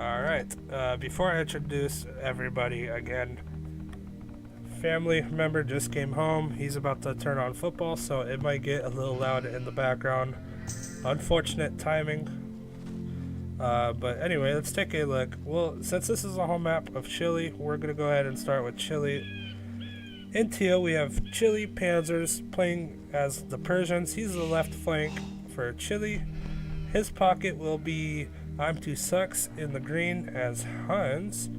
Alright, before I introduce everybody again, family member just came home. He's about to turn on football, so it might get a little loud in the background. Unfortunate timing. But anyway, let's take a look. Well, since this is a home map of Chile, we're going to go ahead and start with Chile. In teal, we have Chile Panzers playing as the Persians. He's the left flank for Chile. His pocket will be I'm Too Sucks in the green as Huns.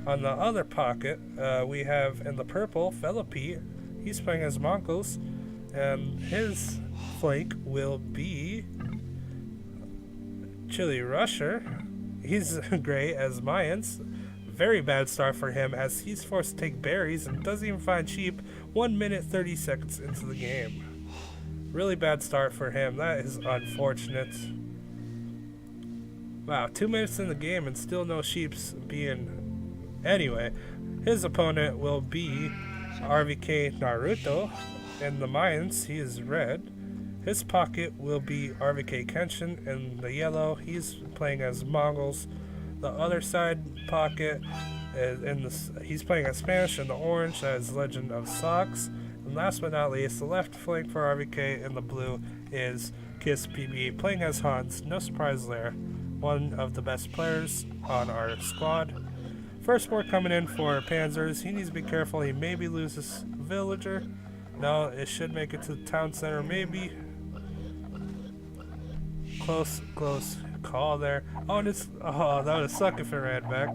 On the other pocket, we have in the purple, Philippi. He's playing as Mongols. And his flank will be Chile Rusher. He's gray as Mayans. Very bad start for him as he's forced to take berries and doesn't even find sheep 1 minute 30 seconds into the game. Really bad start for him. That is unfortunate. Wow, 2 minutes in the game and still no sheeps being... Anyway, his opponent will be RVK Naruto. In the Mayans, he is red. His pocket will be RVK Kenshin in the yellow. He's playing as Mongols. The other side pocket is he's playing as Spanish in the orange. That is Legend of Socks. And last but not least, the left flank for RVK in the blue is Kiss PB playing as Hans. No surprise there. One of the best players on our squad. First war coming in for Panzers. He needs to be careful. He maybe loses villager. No, it should make it to the town center. Maybe. Close call there. Oh, that would suck if it ran back.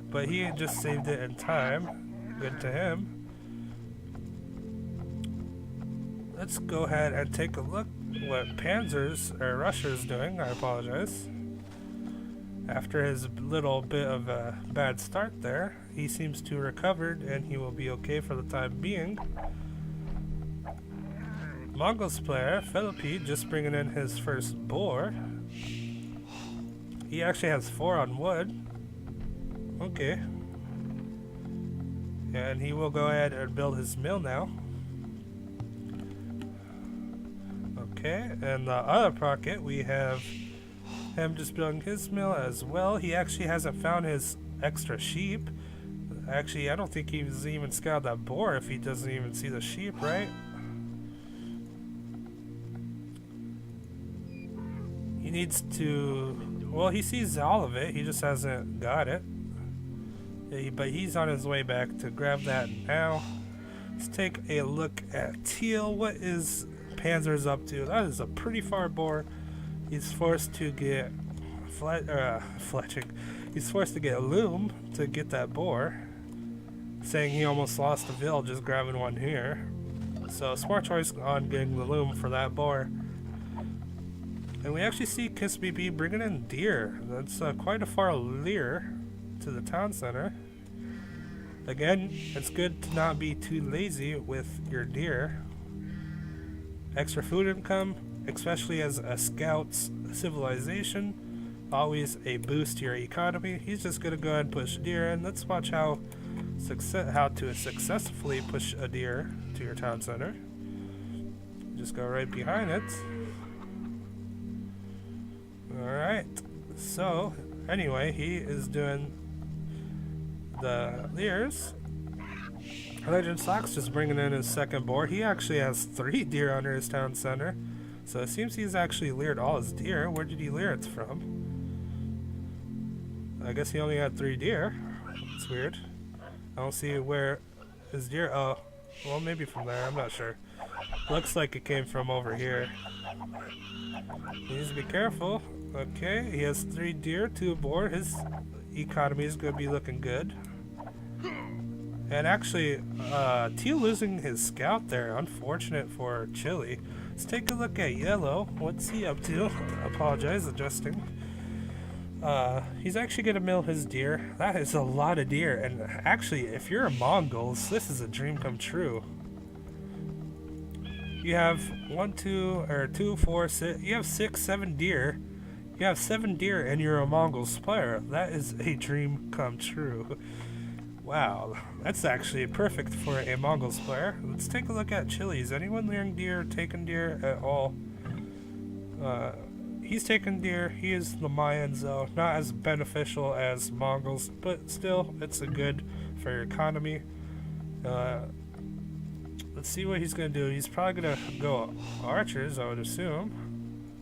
But he just saved it in time. Good to him. Let's go ahead and take a look what Panzers or Russia's doing. I apologize. After his little bit of a bad start there, he seems to have recovered and he will be okay for the time being. Mongols player, Philippi, just bringing in his first boar. He actually has 4 on wood. Okay. And he will go ahead and build his mill now. Okay, and the other pocket we have him just building his mill as well. He actually hasn't found his extra sheep. Actually, I don't think he's even scouted that boar if he doesn't even see the sheep, right? He needs to... Well, he sees all of it. He just hasn't got it. But he's on his way back to grab that now. Let's take a look at teal. What is Panzer's up to? That is a pretty far boar. He's forced to get fletching. He's forced to get a loom to get that boar. Saying he almost lost a vill just grabbing one here. So smart choice on getting the loom for that boar. And we actually see Kiss BB bringing in deer. That's quite a far leer to the town center. Again, it's good to not be too lazy with your deer. Extra food income, especially as a scout's civilization, always a boost to your economy. He's just gonna go ahead and push deer in. Let's watch how to successfully push a deer to your town center. Just go right behind it. Alright, so anyway, he is doing the leers. Legend Sox just bringing in his second boar. He actually has 3 deer under his town center. So it seems he's actually leered all his deer. Where did he leer it from? I guess he only had 3 deer. It's weird. I don't see where his deer... Oh, well maybe from there. I'm not sure. Looks like it came from over here. He needs to be careful. Okay, he has 3 deer, 2 boar. His economy is going to be looking good. And actually, teal losing his scout there. Unfortunate for Chile. Let's take a look at yellow. What's he up to? Apologize, adjusting. He's actually going to mill his deer. That is a lot of deer. And actually, if you're a Mongols, this is a dream come true. You have 2, 4, 6. You have 6, 7 deer. You have 7 deer and you're a Mongols player. That is a dream come true. Wow, that's actually perfect for a Mongols player. Let's take a look at Chile. Is anyone leering deer, taking deer at all? he's taking deer. He is the Mayans, though. Not as beneficial as Mongols, but still, it's a good for your economy. Let's see what he's going to do. He's probably going to go archers, I would assume,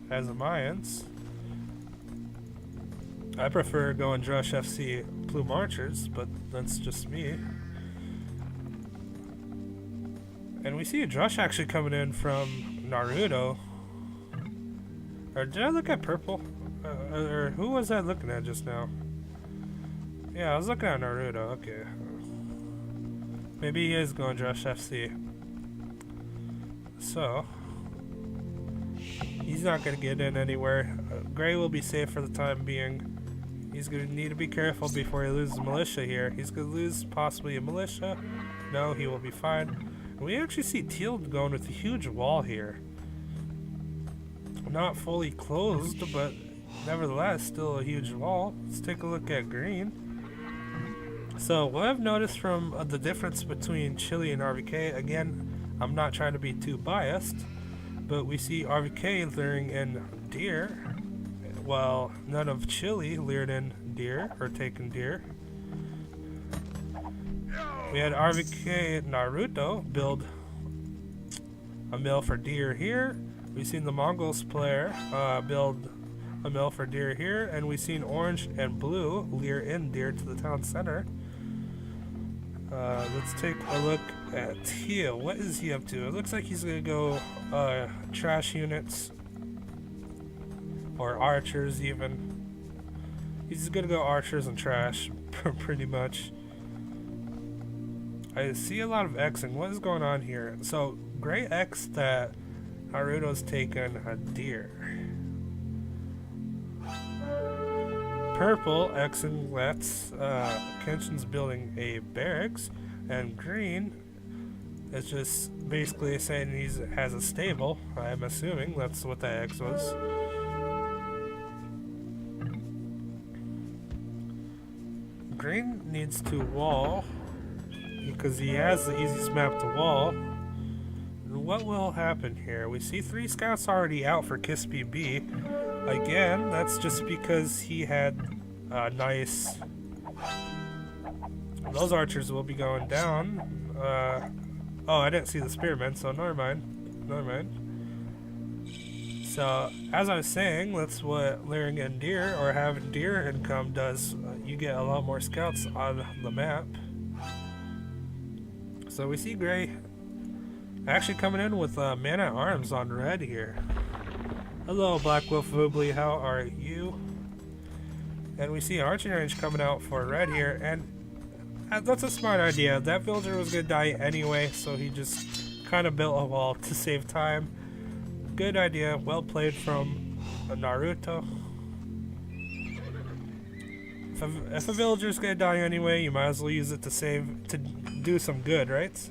as the Mayans. I prefer going Drush FC Plume Archers, but that's just me. And we see a Drush actually coming in from Naruto. Or did I look at purple? Or who was I looking at just now? Yeah, I was looking at Naruto. Okay. Maybe he is going Drush FC. So, he's not going to get in anywhere. Gray will be safe for the time being. He's going to need to be careful before he loses militia here. He's going to lose possibly a militia. No, he will be fine. We actually see Teal going with a huge wall here. Not fully closed, but nevertheless still a huge wall. Let's take a look at green. So what I've noticed from the difference between Chile and RVK, again, I'm not trying to be too biased, but we see RVK luring in deer, while none of Chile lured in deer or taken deer. We had RVK Naruto build a mill for deer here. We've seen the Mongols player build a mill for deer here, and we've seen orange and blue lure in deer to the town center. Let's take a look at Teal. What is he up to? It looks like he's gonna go trash units or archers even. He's gonna go archers and trash pretty much. I see a lot of Xing. What is going on here? So Gray X that Naruto's taken a deer. Purple Xing lets Kenshin's building a barracks, and green is just basically saying he has a stable. I'm assuming that's what that X was. Green needs to wall because he has the easiest map to wall. What will happen here? We see 3 scouts already out for Kiss BB. Again, that's just because he had nice... Those archers will be going down. Oh, I didn't see the spearmen, so never mind. Never mind. So, as I was saying, that's what luring in deer or having deer income does. You get a lot more scouts on the map. So we see Gray actually coming in with man-at-arms on red here. Hello, Black Wolf Woobly, how are you? And we see archery range coming out for red here, and that's a smart idea. That villager was going to die anyway, so he just kind of built a wall to save time. Good idea, well played from Naruto. If a villager's going to die anyway, you might as well use it to do some good, right?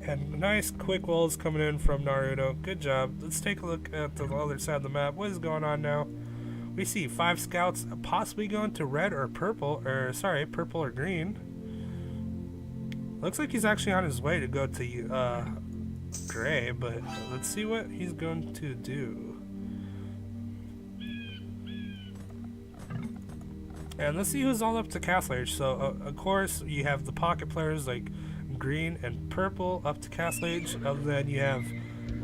And nice quick walls coming in from Naruto. Good job. Let's take a look at the other side of the map. What is going on now? We see 5 scouts possibly going to red or purple, or sorry, purple or green. Looks like he's actually on his way to go to gray, but let's see what he's going to do. And let's see who's all up to Castle Age. So, of course, you have the pocket players like green and purple up to Castle Age. And then you have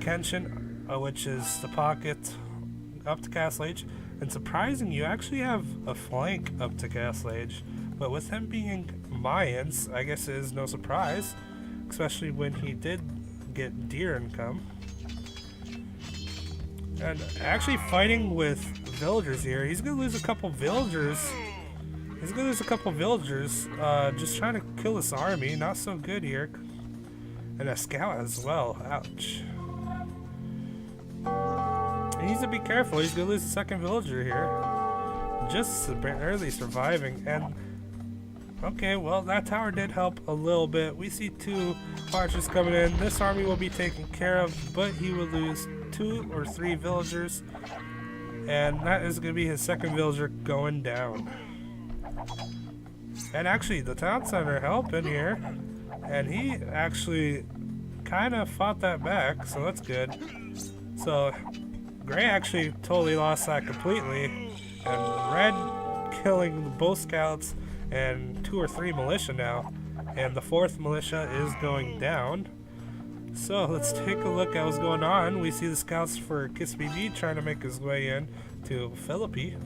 Kenshin, which is the pocket up to Castle Age. And surprising, you actually have a flank up to Castle Age. But with him being Mayans, I guess it is no surprise. Especially when he did get deer income. And actually fighting with villagers here. He's going to lose a couple villagers. He's gonna lose a couple villagers, just trying to kill this army. Not so good here. And a scout as well. Ouch. He needs to be careful. He's gonna lose a second villager here. Just barely surviving. And okay, well, that tower did help a little bit. We see 2 archers coming in. This army will be taken care of, but he will lose 2 or 3 villagers. And that is gonna be his second villager going down. And actually, the town center helping here, and he actually kind of fought that back, so that's good. So Gray actually totally lost that completely. And red killing both scouts and 2 or 3 militia now. And the 4th militia is going down. So let's take a look at what's going on. We see the scouts for KissBB trying to make his way in to Philippi.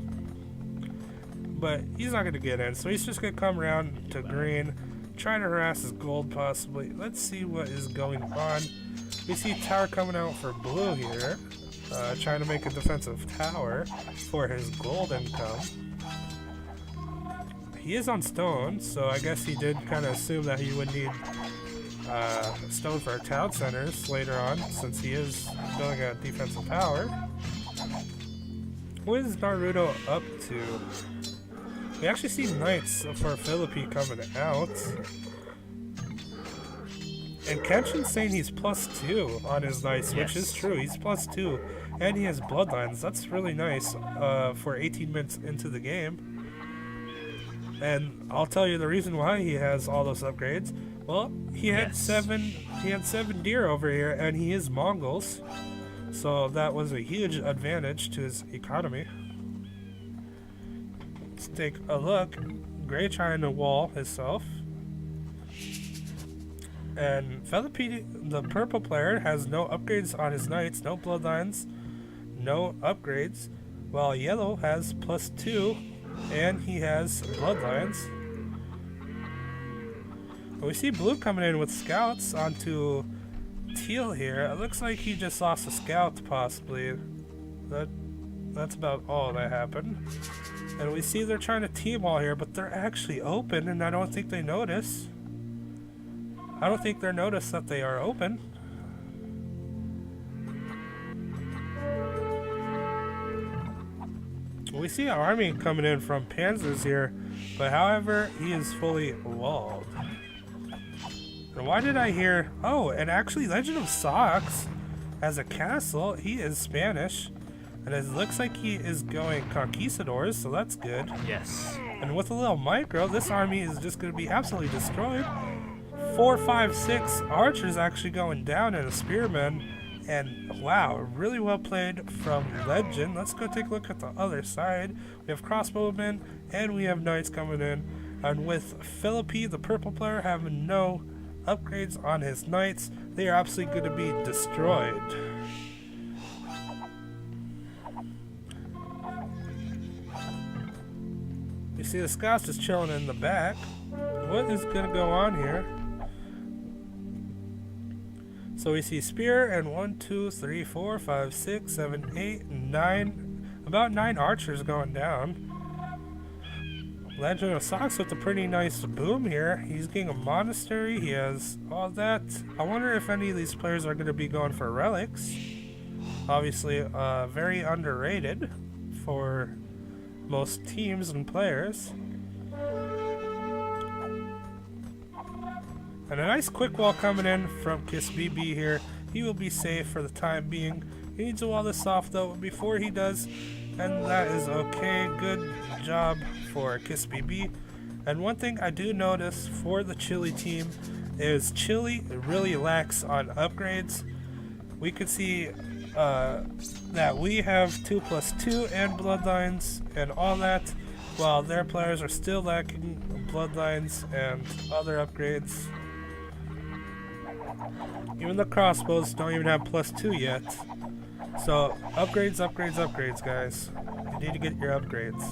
But he's not going to get in, so he's just going to come around to green, trying to harass his gold possibly. Let's see what is going on. We see tower coming out for blue here, trying to make a defensive tower for his gold income. He is on stone, so I guess he did kind of assume that he would need stone for our town centers later on, since he is building a defensive tower. What is Naruto up to? We actually see knights for Philippi coming out. And Kenshin's saying he's +2 on his knights, yes. Which is true. He's +2, and he has bloodlines. That's really nice for 18 minutes into the game. And I'll tell you the reason why he has all those upgrades. Well, he had seven deer over here, and he is Mongols, so that was a huge advantage to his economy. Let's take a look. Gray trying to wall himself. And Philippi, the purple player, has no upgrades on his knights, no bloodlines, no upgrades, while yellow has +2, and he has bloodlines. We see blue coming in with scouts onto teal here. It looks like he just lost a scout, possibly. That's about all that happened. And we see they're trying to team wall here, but they're actually open, and I don't think they notice. I don't think they're noticed that they are open. We see an army coming in from panzers here, but however, he is fully walled. And why did I hear... Oh, and actually Legend of Socks has a castle. He is Spanish. And it looks like he is going Conquistadors, so that's good. Yes. And with a little micro, this army is just going to be absolutely destroyed. 4, 5, 6 archers actually going down, and a spearman. And wow, really well played from Legend. Let's go take a look at the other side. We have crossbowmen, and we have knights coming in. And with Philippi, the purple player, having no upgrades on his knights, they are absolutely going to be destroyed. You see the scouts just chilling in the back. What is going to go on here? So we see spear and 1, 2, 3, 4, 5, 6, 7, 8, 9, about 9 archers going down. Legend of Socks with a pretty nice boom here. He's getting a monastery. He has all that. I wonder if any of these players are going to be going for relics. Obviously, very underrated for most teams and players. And a nice quick wall coming in from KissBB here. He will be safe for the time being. He needs to wall this off though before he does, and that is okay. Good job for KissBB. And one thing I do notice for the Chile team is Chile really lacks on upgrades. We could see that we have 2+2 and bloodlines and all that, while their players are still lacking bloodlines and other upgrades. Even the crossbows don't even have +2 yet. So upgrades, upgrades, upgrades, guys. You need to get your upgrades.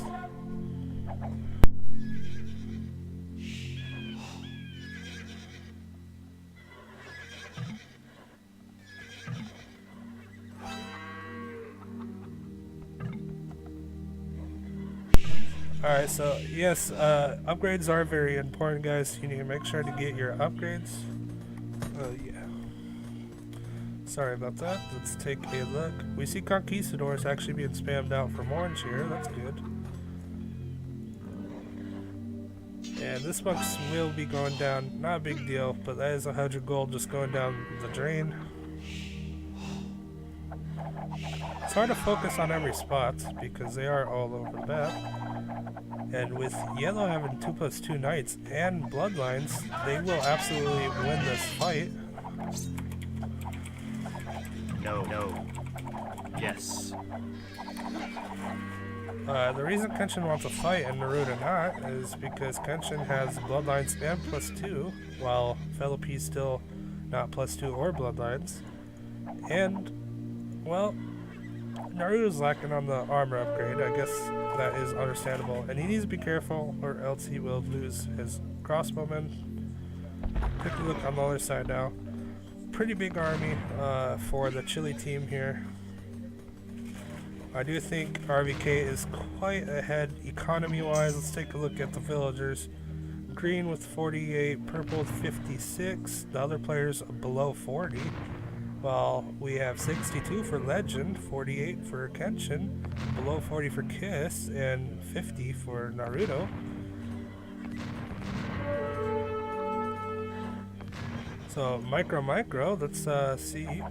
Alright, so yes, upgrades are very important, guys. You need to make sure to get your upgrades. Yeah. Sorry about that. Let's take a look. We see Conquistadors actually being spammed out from orange here. That's good. And this box will be going down. Not a big deal, but that is 100 gold just going down the drain. It's hard to focus on every spot because they are all over the map. And with yellow having 2+2 knights and bloodlines, they will absolutely win this fight. No. Yes. The reason Kenshin wants to fight and Naruto not is because Kenshin has Bloodlines and +2, while Fellow P's still not +2 or Bloodlines. And, well, Naruto's lacking on the armor upgrade. I guess that is understandable. And he needs to be careful or else he will lose his crossbowmen. Take a look on the other side now. Pretty big army for the Chile team here. I do think RVK is quite ahead economy-wise. Let's take a look at the villagers. Green with 48, purple with 56. The other players below 40. While we have 62 for Legend, 48 for Kenshin, below 40 for Kiss, and 50 for Naruto. So micro, let's see.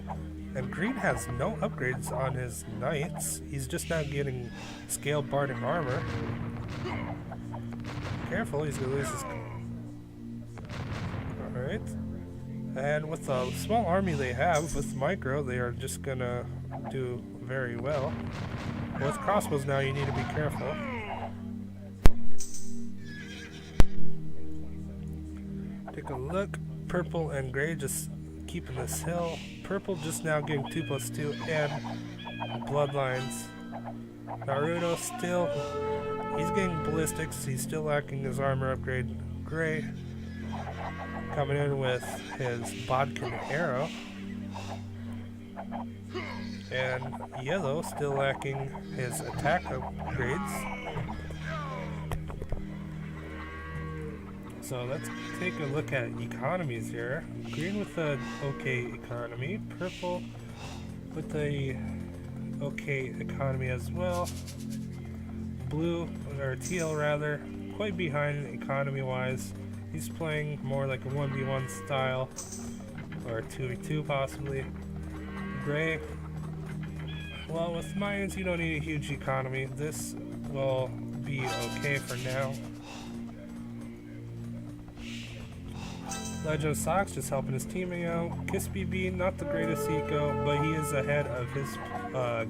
And Green has no upgrades on his knights. He's just now getting scaled barding armor. Careful, he's gonna lose his. Alright. And with the small army they have with micro, they are just gonna do very well. With crossbows now, you need to be careful. Take a look. Purple and gray just keeping this hill. Purple just now getting 2+2 and bloodlines. Naruto still, he's getting ballistics. He's still lacking his armor upgrade. Gray coming in with his bodkin arrow. And yellow still lacking his attack upgrades. So let's take a look at economies here. Green with the okay economy, purple with the okay economy as well. Blue, or teal rather, quite behind economy wise. He's playing more like a 1v1 style, or 2v2 possibly. Gray, well with mines you don't need a huge economy. This will be okay for now. Legend of Socks just helping his teaming out. Kiss BB, not the greatest eco, but he is ahead of his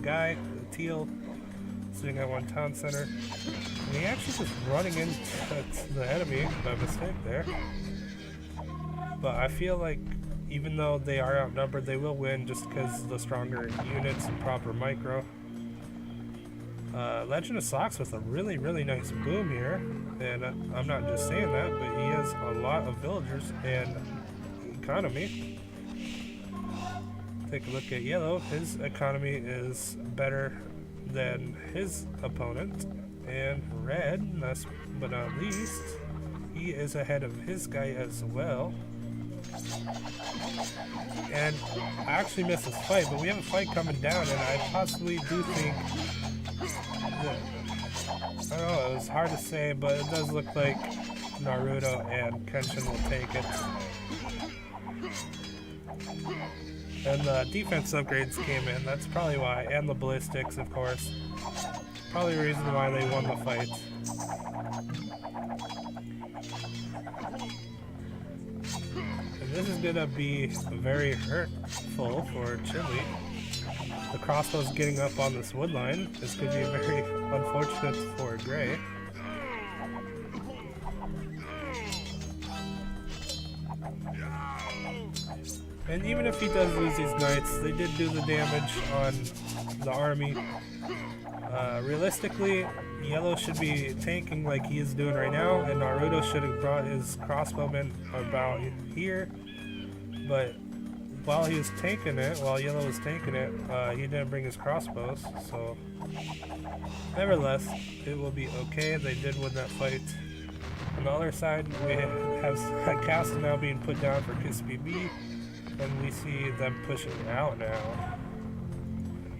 guy, Teal, sitting at one town center. And he actually just running into the enemy by mistake there. But I feel like even though they are outnumbered, they will win just because of the stronger units and proper micro. Legend of Socks with a really, really nice boom here. And I'm not just saying that, but he has a lot of villagers and economy. Take a look at yellow. His economy is better than his opponent. And red, last but not least, he is ahead of his guy as well. And I actually missed this fight, but we have a fight coming down, and I possibly do think that, I don't know, it was hard to say, but it does look like Naruto and Kenshin will take it. And the defense upgrades came in, that's probably why, and the ballistics, of course. Probably the reason why they won the fight. And this is gonna be very hurtful for Chile. The crossbow's getting up on this wood line. This could be very unfortunate for Gray. And even if he does lose these knights, they did do the damage on the army. Realistically, yellow should be tanking like he is doing right now, and Naruto should have brought his crossbowmen about here. But while he was tanking it, while yellow was tanking it, he didn't bring his crossbows, so nevertheless, it will be okay. They did win that fight. On the other side, we have Castle now being put down for Kiss BB, and we see them pushing out now.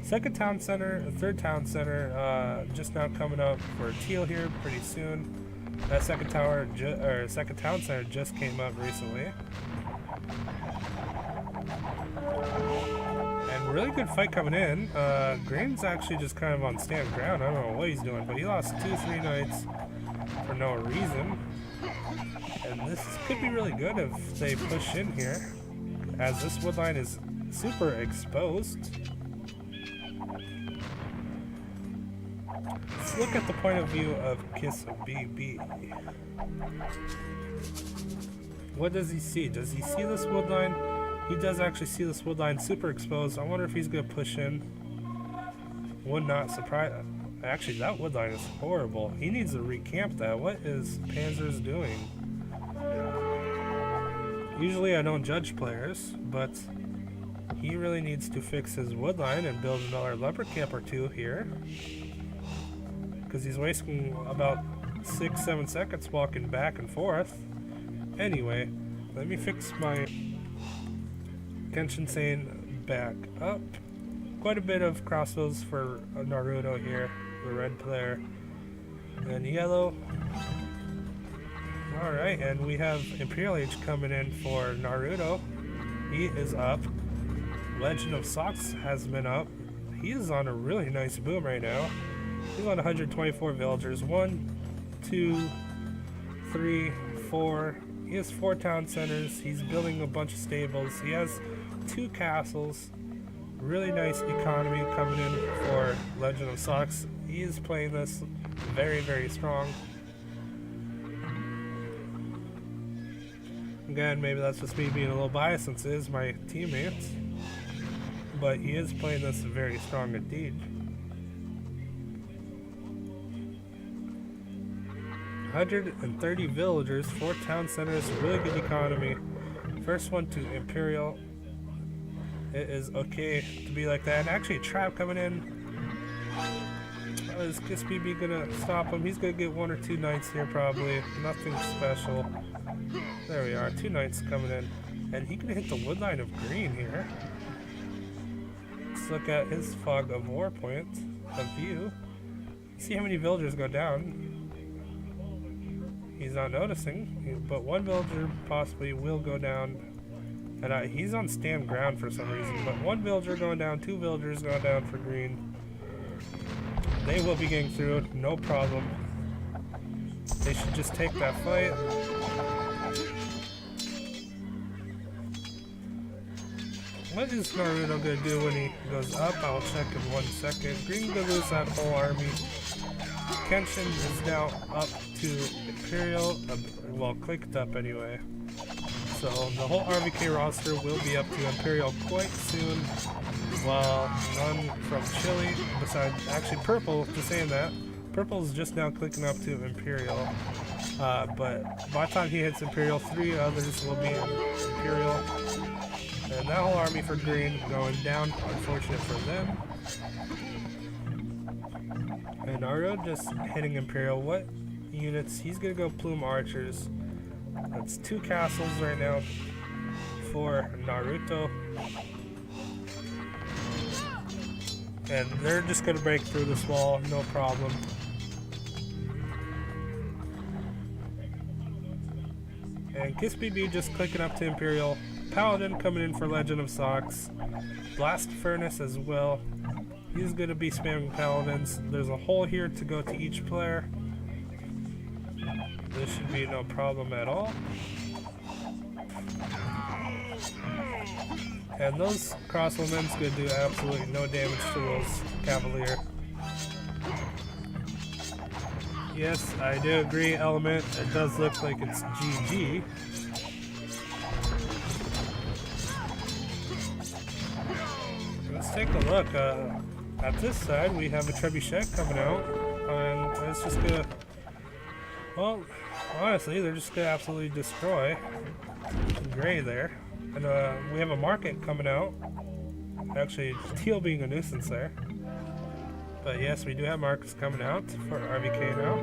Second town center, third town center, just now coming up for Teal here pretty soon. That second town center just came up recently. And really good fight coming in. Green's actually just kind of on stand ground. I don't know what he's doing, but he lost 2-3 knights for no reason. And this could be really good if they push in here, as this wood line is super exposed. Let's look at the point of view of Kiss BB. What does he see? Does he see this wood line? He does actually see this wood line super exposed. I wonder if he's going to push in. Would not surprise. Actually, that wood line is horrible. He needs to recamp that. What is Panzer's doing? Usually I don't judge players, but he really needs to fix his wood line and build another leopard camp or two here. Because he's wasting about 6-7 seconds walking back and forth. Anyway, let me fix my Kenshin back up. Quite a bit of crossbows for Naruto here, the red player. And yellow. Alright, and we have Imperial Age coming in for Naruto. He is up. Legend of Socks has been up. He is on a really nice boom right now. He's on 124 villagers. 1, 2, 3, 4. He has 4 town centers. He's building a bunch of stables. He has 2 castles. Really nice economy coming in for Legend of Socks. He is playing this very, very strong. Again, maybe that's just me being a little biased since it is my teammates. But he is playing this very strong indeed. 130 villagers, 4 town centers, really good economy. First one to Imperial. It is okay to be like that. And actually, trap coming in. Is Kiss BB gonna stop him? He's gonna get 1 or 2 knights here probably. Nothing special. There we are, 2 knights coming in. And he can hit the wood line of green here. Let's look at his fog of war point of view. See how many villagers go down. He's not noticing, but 1 villager possibly will go down. And he's on stand ground for some reason. But 1 villager going down, 2 villagers going down for green. They will be getting through, no problem. They should just take that fight. What is Naruto gonna do when he goes up? I'll check in 1 second. Green gonna lose that whole army. Kenshin is now up to Imperial, well, clicked up anyway. So the whole RVK roster will be up to Imperial quite soon, while none from Chile, besides, actually Purple, just saying that. Purple's just now clicking up to Imperial, but by the time he hits Imperial, 3 others will be Imperial. And that whole army for green going down, unfortunate for them. And Naruto just hitting Imperial. What units? He's gonna go Plume Archers. That's 2 castles right now for Naruto. And they're just gonna break through this wall, no problem. And Kiss BB just clicking up to Imperial. Paladin coming in for Legend of Socks. Blast Furnace as well. He's going to be spamming Paladins. There's a hole here to go to each player. This should be no problem at all. And those crossbowmen's going to do absolutely no damage to those Cavalier. Yes, I do agree, Element. It does look like it's GG. Let's take a look. At this side, we have a Trebuchet coming out, and it's just gonna, well, honestly, they're just gonna absolutely destroy Gray there. And we have a Market coming out. Actually, Teal being a nuisance there. But yes, we do have Markets coming out for RVK now.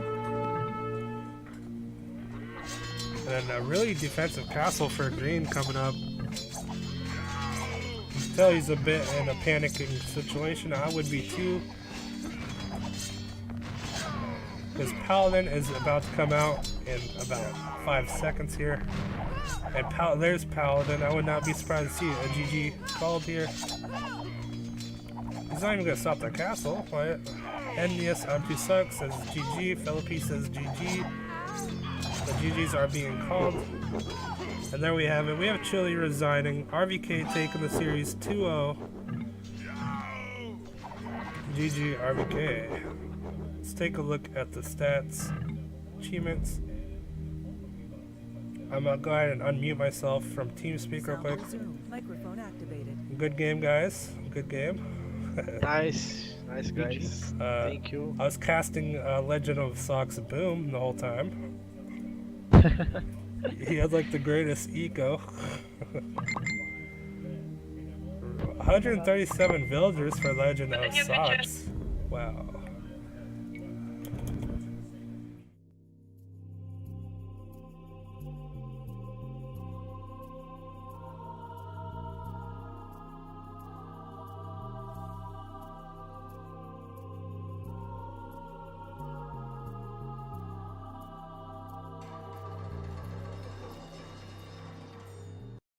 And then a really defensive castle for Green coming up. You can tell he's a bit in a panicking situation. I would be too. Because Paladin is about to come out in about 5 seconds here. And there's Paladin. I would not be surprised to see a GG called here. He's not even going to stop that castle. Envious R2 Sucks says GG. Philippi says GG. The GGs are being called. And there we have it. We have Chile resigning. RVK taking the series 2-0. GG RVK. Let's take a look at the stats, achievements. I'm gonna go ahead and unmute myself from TeamSpeak real quick. Microphone activated. Good game, guys. Good game. Nice guys. Thank you. I was casting Legend of Socks Boom the whole time. He had like the greatest eco. 137 villagers for Legend of Socks. Wow.